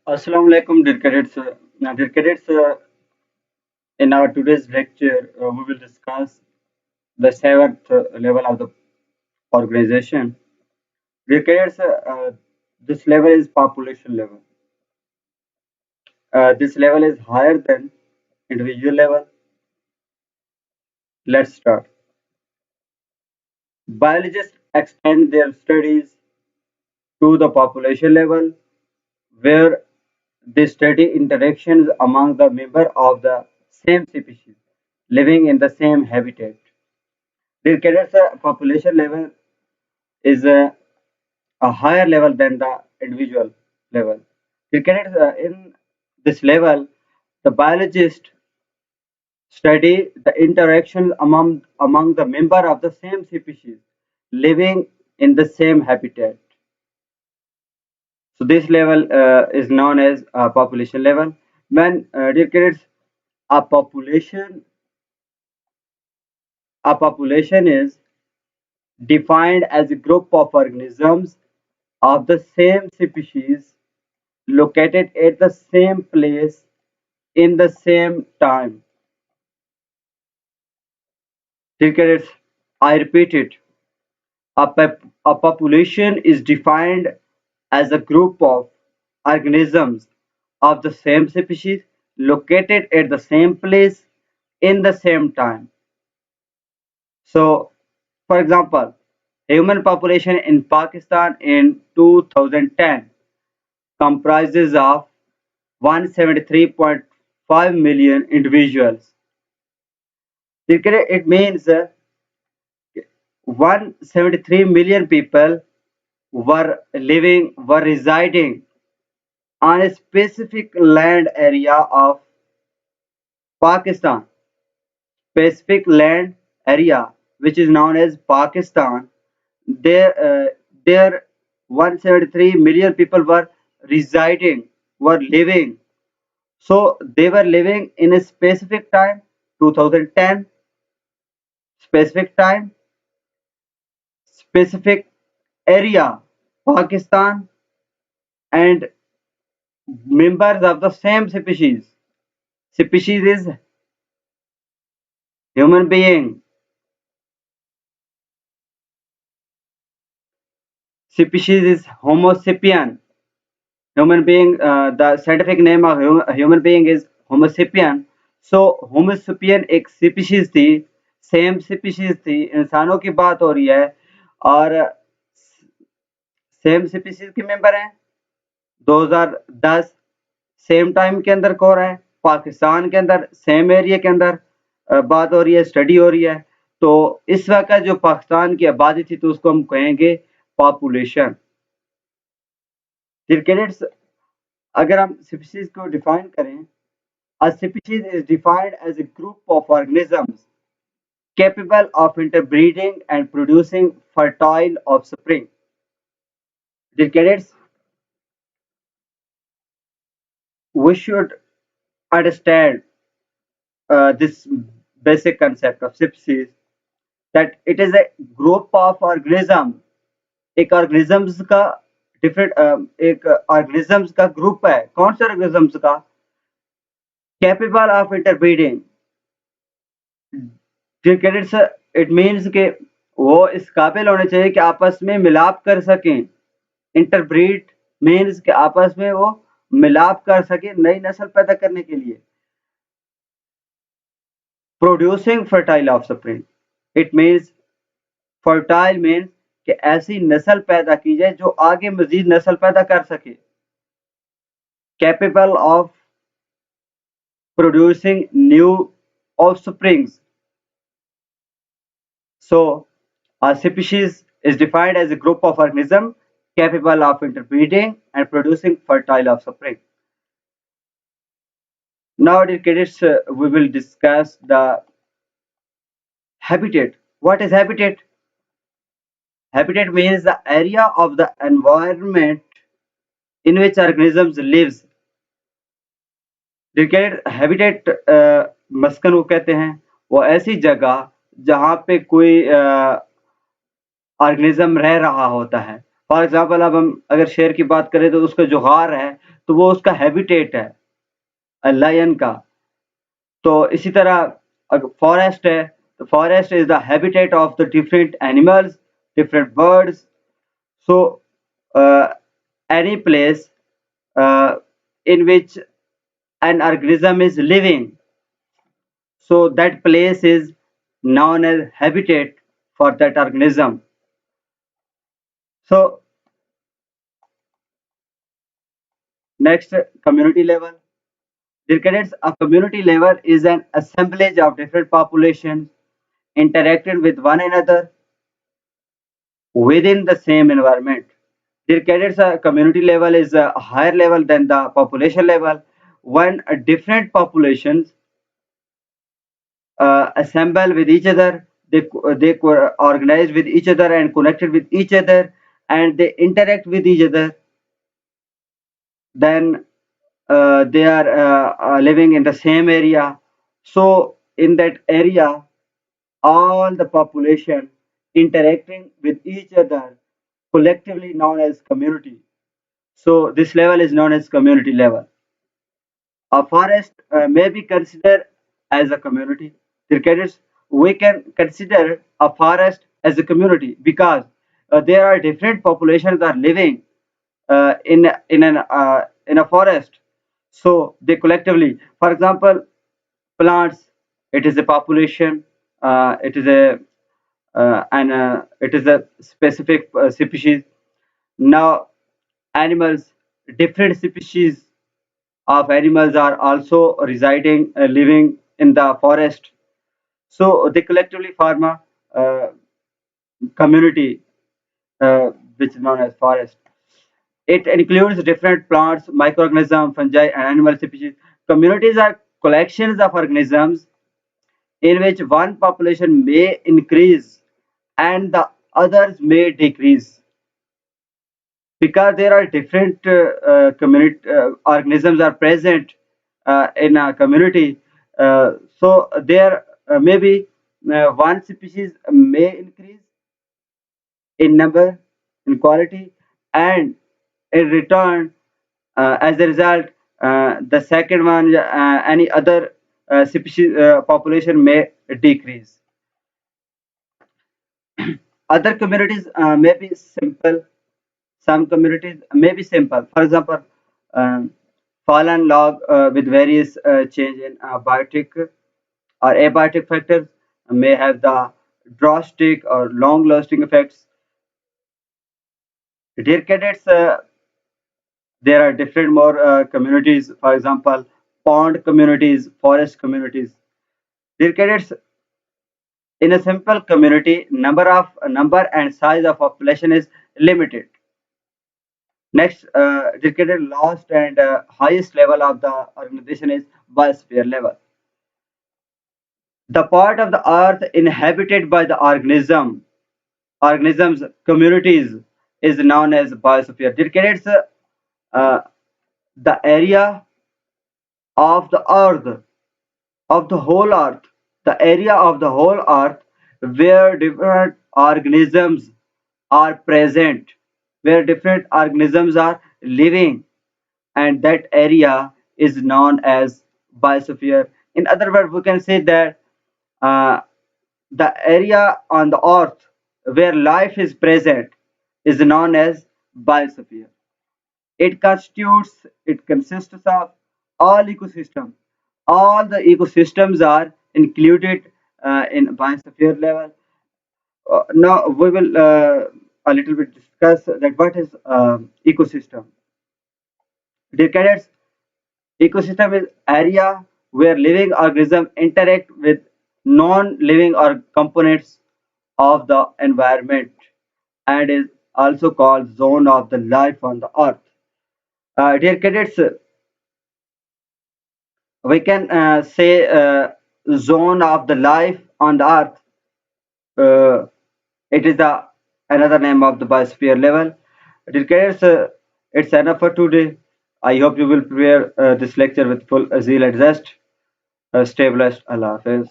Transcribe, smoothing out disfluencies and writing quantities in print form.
Assalamu alaikum, dear cadets. Dear cadets, in our today's lecture, we will discuss the seventh level of the organization. Dear cadets, this level is population level. This level is higher than individual level. Let's start. Biologists extend their studies to the population level, where they study interactions among the members of the same species living in the same habitat. Dear cadets, population level is a higher level than the individual level. Dear cadets, in this level, the biologists study the interaction among the member of the same species living in the same habitat. So this level is known as population level. When dear cadets, a population a population is defined as a group of organisms of the same species located at the same place in the same time. Crickets, I repeat it. A population is defined as a group of organisms of the same species located at the same place in the same time. So, for example, human population in Pakistan in 2010 comprises of 173.5 million individuals. It means 173 million people were residing on a specific land area of Pakistan. Specific land area which is known as Pakistan. There 173 million people were residing, were living. So they were living in a specific time, 2010, specific time, specific area, Pakistan, and members of the same species. Species is human being. Species is Homo sapien. Human being, the scientific name of human being is Homo sapien. So Homo sapien एक species थी, same species थी, इंसानों की बात हो रही है और सेम स्पीशीज के मेंबर हैं 2010 सेम टाइम के अंदर हो रहा है पाकिस्तान के अंदर सेम एरिया के अंदर बात हो रही है स्टडी हो रही है तो इस वक्त जो पाकिस्तान की आबादी थी तो उसको हम कहेंगे पॉपुलेशन। क्रिकेट्स अगर हम स्पीशीज को डिफाइन करें a species is defined as a group of organisms capable of interbreeding and producing fertile offspring. Dear cadets, we should understand this basic concept of species that it is a group of organism. एक organisms का different एक organisms का group है कौन से organisms का capable of interbreeding. Cadets, it means कि वो इस काबिल होने चाहिए कि आपस में मिलाप कर सकें. इंटरब्रीड मीन्स कि आपस में वो मिलाप कर सके नई नस्ल पैदा करने के लिए. Producing fertile offspring, it means fertile means कि ऐसी नस्ल पैदा की जाए जो आगे मजीद नस्ल पैदा कर सके. Capable of producing new offsprings. So a species is defined as a group of organisms capable of interbreeding and producing fertile offspring. Now, dear cadets, we will discuss the habitat. What is habitat? Habitat means the area of the environment in which organisms lives. dear cadets, habitat मस्कन को कहते हैं वो ऐसी जगह जहाँ पे कोई organism रह रहा होता है. फॉर एग्जाम्पल अब हम अगर शेर की बात करें तो उसका जो गार है तो वो उसका हैबिटेट है लायन का। तो इसी तरह अगर फॉरेस्ट है तो forest is the habitat of the different animals, different birds. So any place in which an organism is living, so that place is known as habitat for that organism. So next, community level. Dear cadets, a community level is an assemblage of different populations interacting with one another within the same environment. Dear cadets, a community level is a higher level than the population level when different populations assemble with each other, they organize with each other and connected with each other, and they interact with each other. Then they are living in the same area. So in that area, all the population interacting with each other collectively known as community. So this level is known as community level. A forest may be considered as a community. Dear cadets, we can consider a forest as a community because there are different populations are living in a forest. So they collectively, for example, plants. It is a population. It is a and it is a specific species. Now animals, different species of animals are also residing, living in the forest. So they collectively form a community, which is known as forest. It includes different plants, microorganisms, fungi, and animal species. Communities are collections of organisms in which one population may increase and the others may decrease. Because there are different community organisms are present in a community, so there maybe one species may increase in number, in quality, and in return, as a result, the second one, any other species population may decrease. Other communities may be simple. Some communities may be simple. For example, um, fallen log with various change in biotic or abiotic factors may have the drastic or long-lasting effects. Dear cadets, there are different more communities. For example, pond communities, forest communities. Dear cadets, in a simple community, number and size of population is limited. Next, dedicated last and highest level of the organization is biosphere level. The part of the earth inhabited by the organisms, communities is known as biosphere. Dedicated uh, the area of the earth, of the whole earth, the area of the whole earth where different organisms are present, where different organisms are living, and that area is known as biosphere. In other words, we can say that uh, the area on the earth where life is present is known as biosphere. It consists of all ecosystems. All the ecosystems are included in biosphere level. Now we will a little bit discuss that what is ecosystem. Dear cadets, ecosystem is area where living organisms interact with non-living or components of the environment and is also called zone of the life on the earth. Dear cadets, we can say zone of the life on the earth. Uh, it is the another name of the biosphere level. Dear cadets, it's enough for today. I hope you will prepare this lecture with full zeal and zest. Stay blessed. Allah Hafiz.